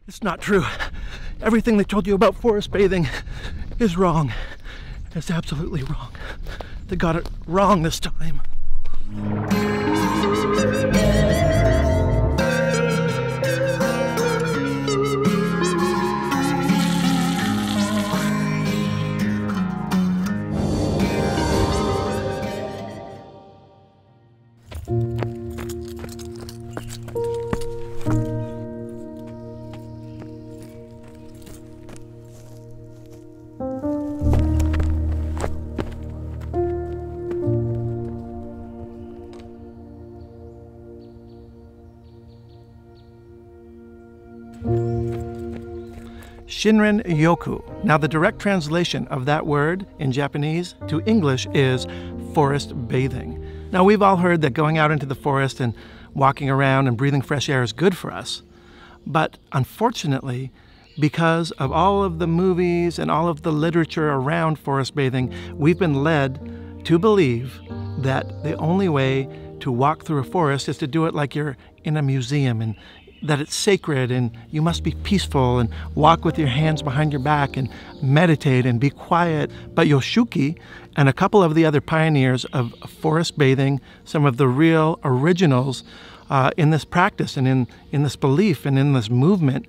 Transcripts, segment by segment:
It's not true. Everything they told you about forest bathing is wrong. It's absolutely wrong. They got it wrong this time. Shinrin yoku. Now the direct translation of that word in Japanese to English is forest bathing. Now we've all heard that going out into the forest and walking around and breathing fresh air is good for us. But unfortunately, because of all of the movies and all of the literature around forest bathing, we've been led to believe that the only way to walk through a forest is to do it like you're in a museum, and that it's sacred and you must be peaceful and walk with your hands behind your back and meditate and be quiet. But Yoshuki and a couple of the other pioneers of forest bathing, some of the real originals in this practice and in this belief and in this movement,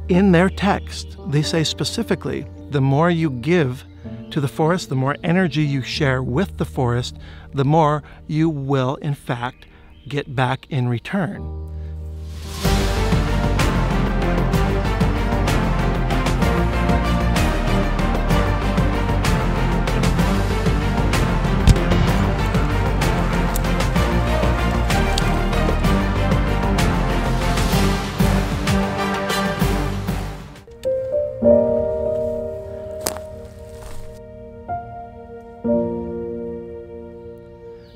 in their text, they say specifically, the more you give to the forest, the more energy you share with the forest, the more you will, in fact, get back in return.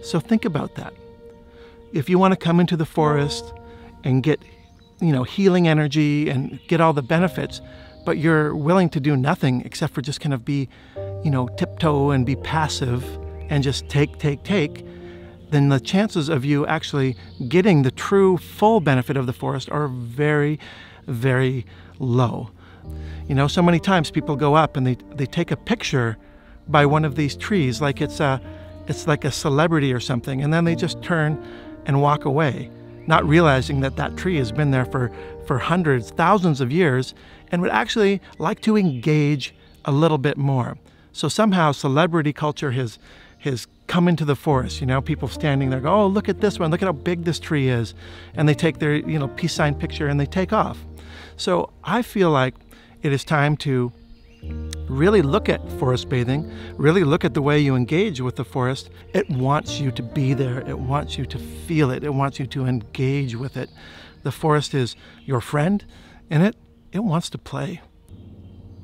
So think about that. If you want to come into the forest and get, healing energy and get all the benefits, but you're willing to do nothing except for just kind of be, tiptoe and be passive and just take, then the chances of you actually getting the true full benefit of the forest are very, very low. So many times people go up and they take a picture by one of these trees like it's like a celebrity or something, and then they just turn and walk away, not realizing that that tree has been there for hundreds, thousands of years and would actually like to engage a little bit more. So somehow celebrity culture has come into the forest. People standing there go, oh, look at this one, look at how big this tree is. And they take their, peace sign picture and they take off. So I feel like it is time to really look at forest bathing, really look at the way you engage with the forest. It wants you to be there. It wants you to feel it. It wants you to engage with it. The forest is your friend, and it wants to play.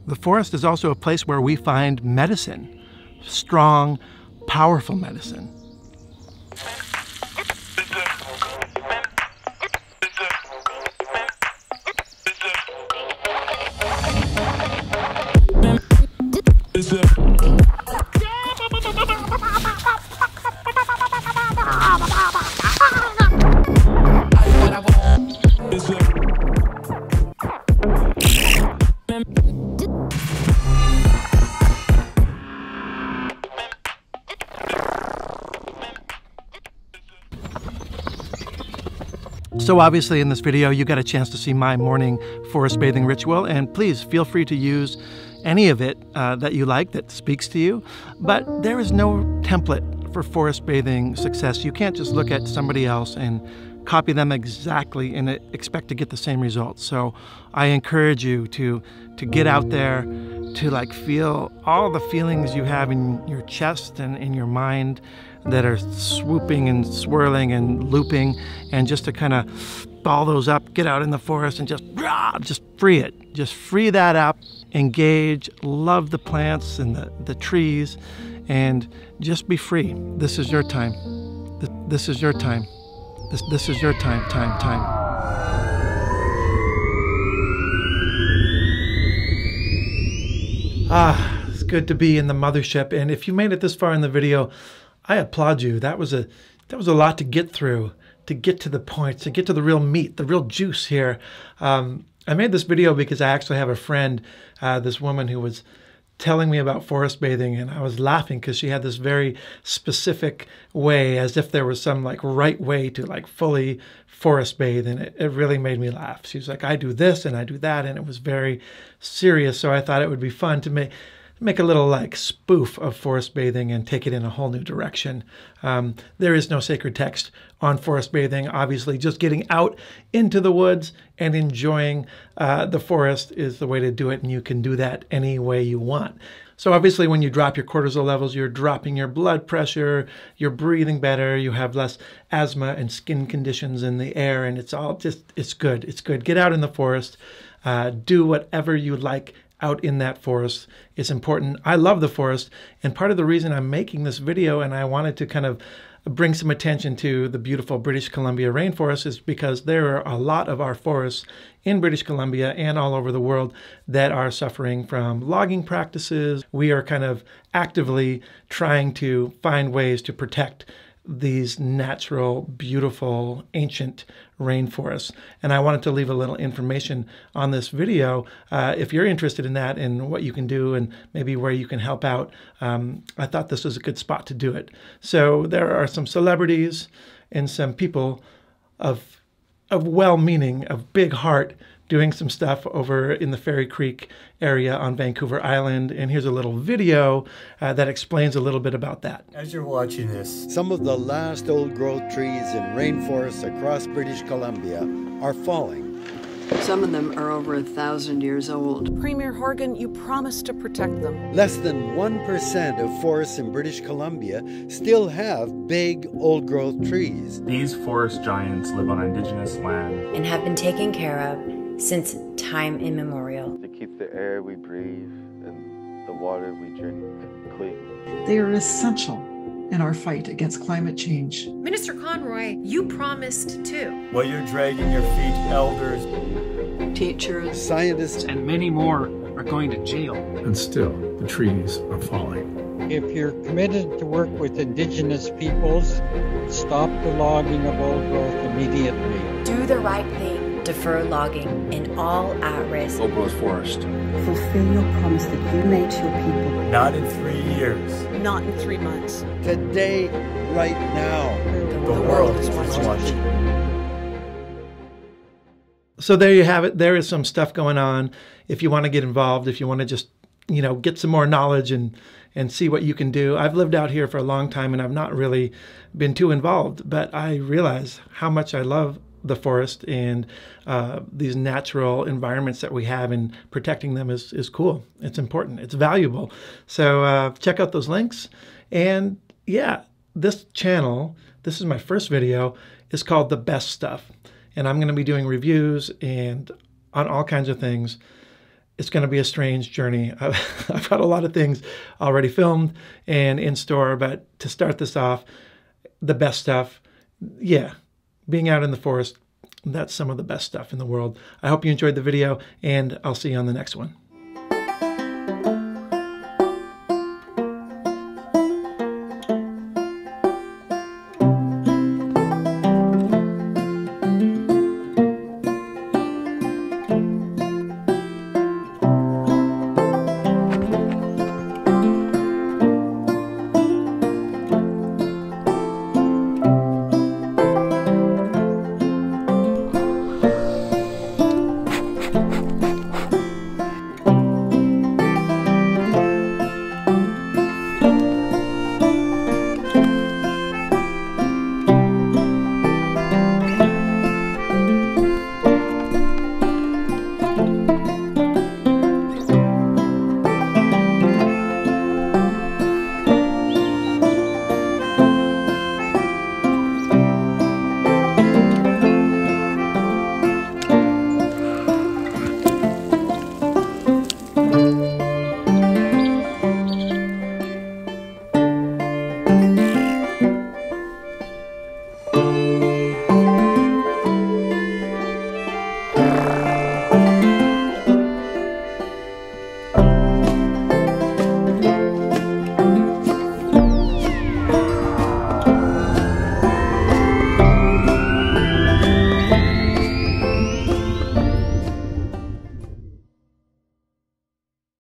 The forest is also a place where we find medicine, strong, powerful medicine. So obviously in this video you got a chance to see my morning forest bathing ritual, and please feel free to use any of it that you like, that speaks to you. But there is no template for forest bathing success. You can't just look at somebody else and copy them exactly and expect to get the same results. So I encourage you to get out there, to feel all the feelings you have in your chest and in your mind that are swooping and swirling and looping, and just to kind of ball those up, get out in the forest and just free it. Just free that up, engage, love the plants and the trees, and just be free. This is your time. This is your time. This is your time. It's good to be in the mothership, and if you made it this far in the video, I applaud you. That was a lot to get through, to get to the point, to get to the real meat, the real juice here. I made this video because I actually have a friend, this woman who was telling me about forest bathing, and I was laughing because she had this very specific way, as if there was some like right way to like fully forest bathe, and it really made me laugh. She was like, I do this and I do that, and it was very serious. So I thought it would be fun to make a little like spoof of forest bathing and take it in a whole new direction. There is no sacred text on forest bathing. Obviously, just getting out into the woods and enjoying the forest is the way to do it, and you can do that any way you want. So obviously, when you drop your cortisol levels, you're dropping your blood pressure, you're breathing better, you have less asthma and skin conditions in the air, and it's all just, it's good. It's good. Get out in the forest. Do whatever you like out in that forest. It's important. I love the forest, and part of the reason I'm making this video and I wanted to kind of bring some attention to the beautiful British Columbia rainforest is because there are a lot of our forests in British Columbia and all over the world that are suffering from logging practices. We are kind of actively trying to find ways to protect these natural, beautiful, ancient rainforests. And I wanted to leave a little information on this video. If you're interested in that and what you can do and maybe where you can help out, I thought this was a good spot to do it. So there are some celebrities and some people of well-meaning, of big heart, doing some stuff over in the Fairycreek area on Vancouver Island. And here's a little video that explains a little bit about that. As you're watching this, some of the last old-growth trees in rainforests across British Columbia are falling. Some of them are over 1,000 years old. Premier Horgan, you promised to protect them. Less than 1% of forests in British Columbia still have big old-growth trees. These forest giants live on Indigenous land and have been taken care of since time immemorial. To keep the air we breathe and the water we drink clean. They are essential in our fight against climate change. Minister Conroy, you promised too. While you're dragging your feet, elders, teachers, scientists, and many more are going to jail. And still, the trees are falling. If you're committed to work with Indigenous peoples, stop the logging of old growth immediately. Do the right thing. Defer logging in all at-risk old-growth forest. Fulfill your promise that you made to your people. Not in 3 years. Not in 3 months. Today, right now. The world is watching. So there you have it. There is some stuff going on. If you want to get involved, if you want to just, get some more knowledge and see what you can do. I've lived out here for a long time and I've not really been too involved, but I realize how much I love the forest and these natural environments that we have, and protecting them is cool. It's important. It's valuable. So check out those links. And yeah, this channel, this is my first video, is called The Best Stuff. And I'm going to be doing reviews and on all kinds of things. It's going to be a strange journey. I've got a lot of things already filmed and in store, but to start this off, the best stuff, yeah. Being out in the forest, that's some of the best stuff in the world. I hope you enjoyed the video, and I'll see you on the next one.